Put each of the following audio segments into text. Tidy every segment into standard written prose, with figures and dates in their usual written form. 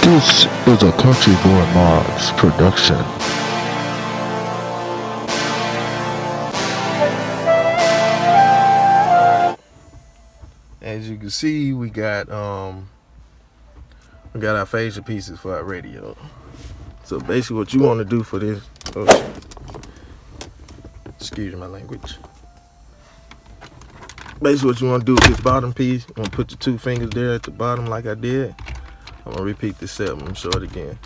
This is a Country Boy Mods production. As you can see, we got our phaser pieces for our radio. So basically what you want to do for this, excuse my language. Basically what you want to do with this bottom piece, you want to put your two fingers there at the bottom like I did. I'm going to repeat this step, I'm going to show it again.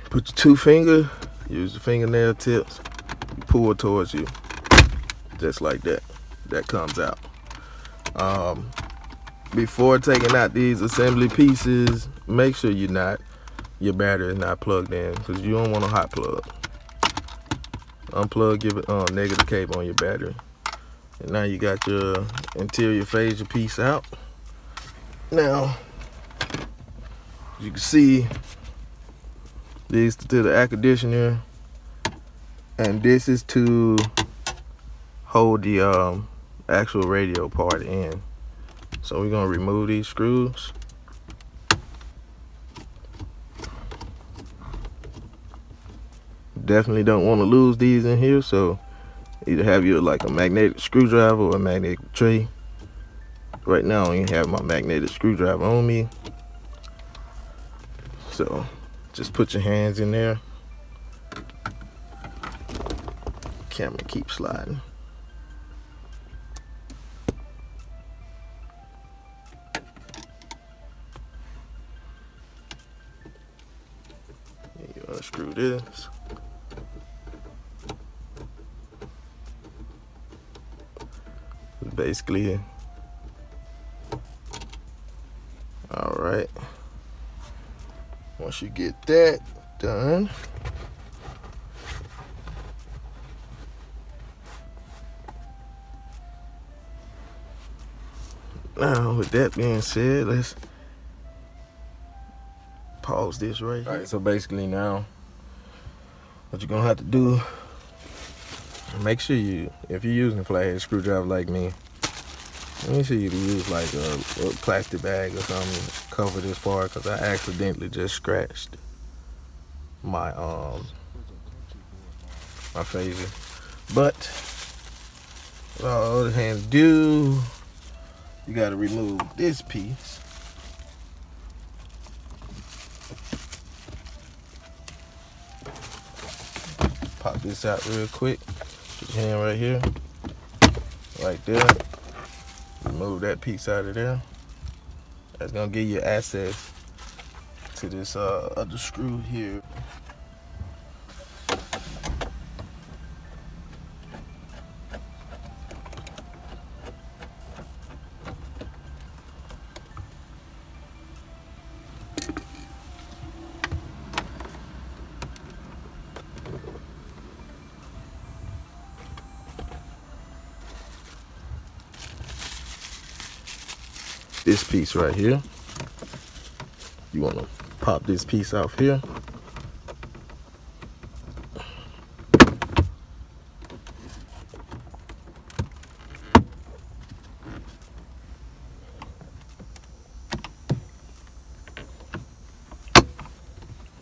Put your two fingers, use the fingernail tips, pull towards you. Just like that. That comes out. Before taking out these assembly pieces, make sure your battery is not plugged in, because you don't want a hot plug. Unplug your negative cable on your battery. And now you got your interior phaser piece out. Now, you can see these to the air conditioner, and this is to hold the actual radio part in. So we're gonna remove these screws. Definitely don't want to lose these in here, so either have your like a magnetic screwdriver or a magnetic tray. Right now I don't even have my magnetic screwdriver on me, so just put your hands in there. Camera keeps sliding. You unscrew this. Basically, all right. Once you get that done, now with that being said, let's pause this right here. All right, so basically now what you're gonna have to do, make sure if you're using a flathead screwdriver like me, make sure you use like a plastic bag or something to cover this part, because I accidentally just scratched my my phaser. But on the other hand, you gotta remove this piece. Pop this out real quick. Put your hand right here, right there. Remove that piece out of there. That's gonna give you access to this other screw here. This piece right here, you want to pop this piece off here.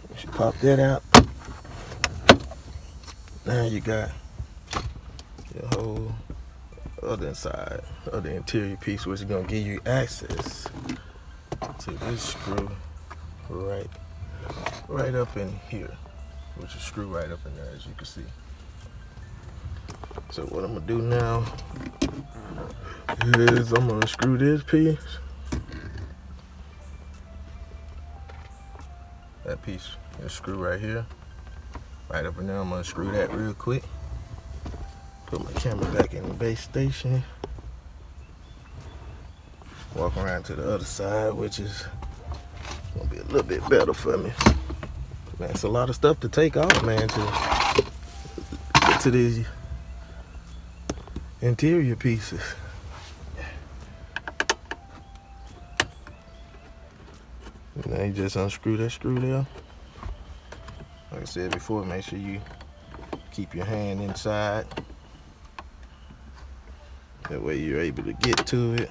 Once you pop that out, now you got your whole other side of the interior piece, which is going to give you access to this screw right up in here, which is screw right up in there, as you can see. So what I'm going to do now is I'm going to screw this piece. That piece is screw right here, right up in there. I'm going to screw that real quick. Put my camera back in the base station. Walk around to the other side, which is gonna be a little bit better for me. Man, it's a lot of stuff to take off, man, to get to these interior pieces. Now you just unscrew that screw there. Like I said before, make sure you keep your hand inside. That way you're able to get to it.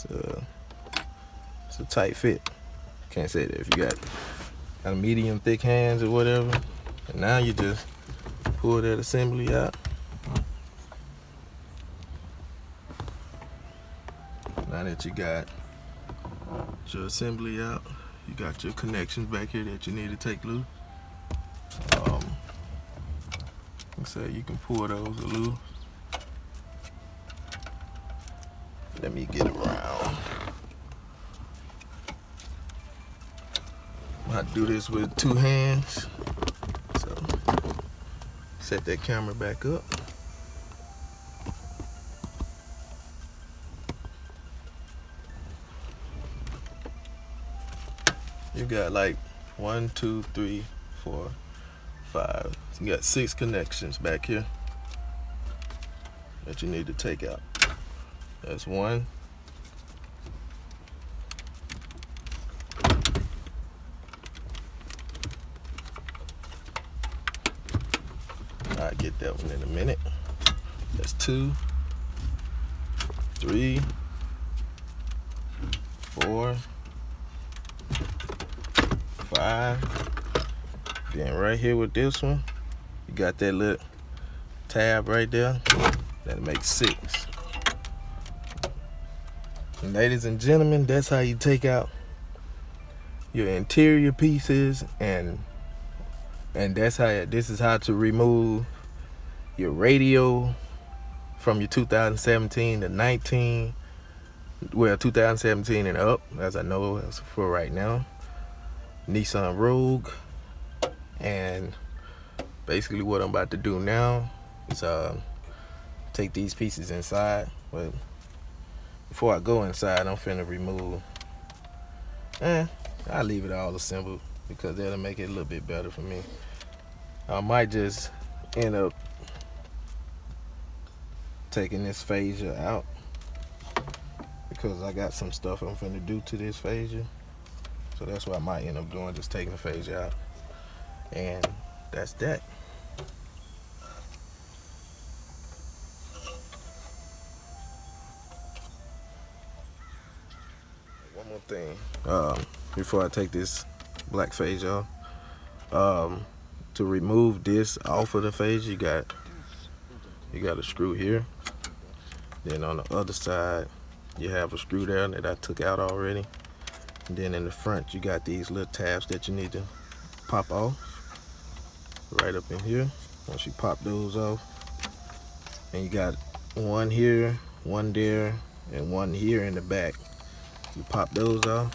It's a tight fit. Can't say that if you got a medium thick hands or whatever. And now you just pull that assembly out. Now that you got your assembly out, you got your connections back here that you need to take loose. So you can pull those loose. Let me get around. I do this with 2 hands. So set that camera back up. You got like 1, 2, 3, 4, 5. You got 6 connections back here that you need to take out. That's 1. I'll get that one in a minute. That's 2, 3, 4, 5. Then right here with this one, you got that little tab right there. That makes 6. And ladies and gentlemen, that's how you take out your interior pieces, and this is how to remove your radio from your 2017 to 19, well, 2017 and up, as I know as for right now, Nissan Rogue. And basically what I'm about to do now is take these pieces inside. But before I go inside, I'm finna remove, I'll leave it all assembled because that'll make it a little bit better for me. I might just end up taking this fascia out because I got some stuff I'm finna do to this fascia. So that's what I might end up doing, just taking the fascia out. And that's that. One more thing before I take this black fascia off. To remove this off of the fascia, you got a screw here. Then on the other side, you have a screw there that I took out already. And then in the front, you got these little tabs that you need to pop off right up in here. Once you pop those off, and you got one here, one there, and one here in the back. You pop those off.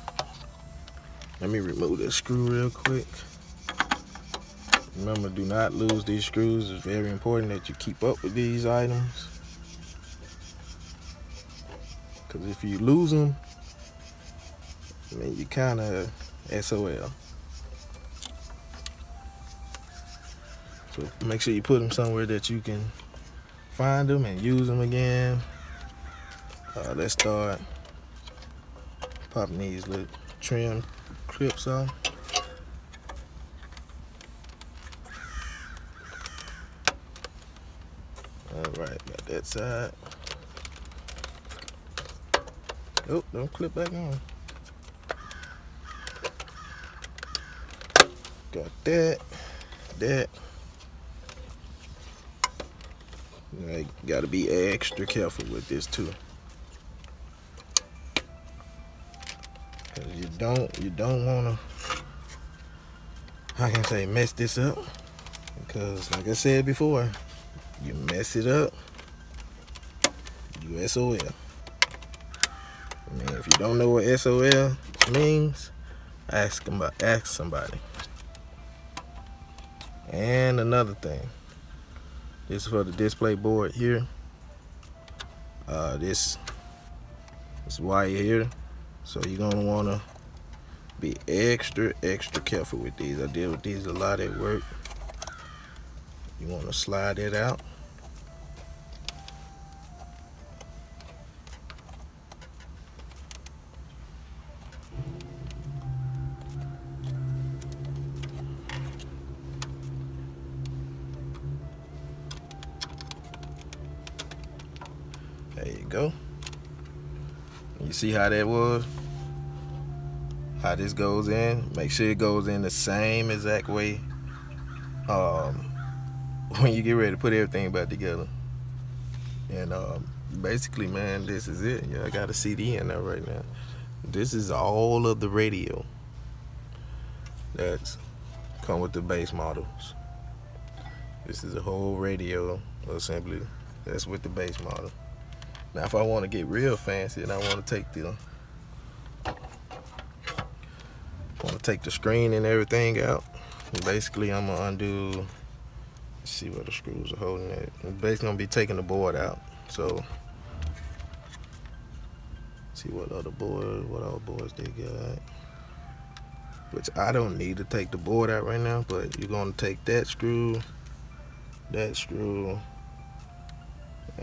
Let me remove this screw real quick. Remember, do not lose these screws. It's very important that you keep up with these items, because if you lose them, I mean, you kind of SOL. So make sure you put them somewhere that you can find them and use them again. Let's start popping these little trim clips off. Alright, got that side. Oh, don't clip back on. Got that. You gotta be extra careful with this too. Cause you don't wanna, how can I say, mess this up. Because like I said before, you mess it up, you SOL. I mean, if you don't know what SOL means, ask somebody. And another thing, this is for the display board here. This wire here, so you're gonna wanna be extra careful with these. I deal with these a lot at work. You wanna slide it out. There you go. You see how that was? How this goes in? Make sure it goes in the same exact way when you get ready to put everything back together. And basically, man, this is it. Yeah, I got a CD in there right now. This is all of the radio that's come with the base models. This is a whole radio assembly that's with the base model. Now, if I want to get real fancy and I want to take the screen and everything out, basically I'm gonna undo. Let's see where the screws are holding it. I'm basically gonna be taking the board out. So, see what other boards they got. Which I don't need to take the board out right now, but you're gonna take that screw, and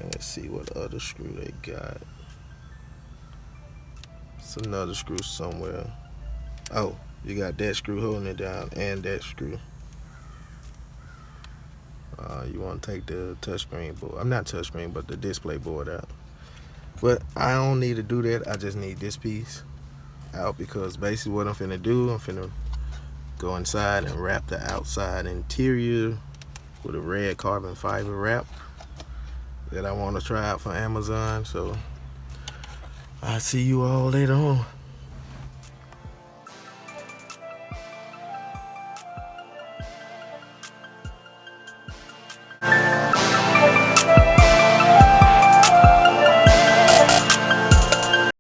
let's see what other screw they got. It's another screw somewhere. Oh, you got that screw holding it down and that screw. You want to take the touchscreen board. I'm not touchscreen, but the display board out. But I don't need to do that. I just need this piece out because basically what I'm finna do, I'm finna go inside and wrap the outside interior with a red carbon fiber wrap that I want to try out for Amazon. So I'll see you all later on.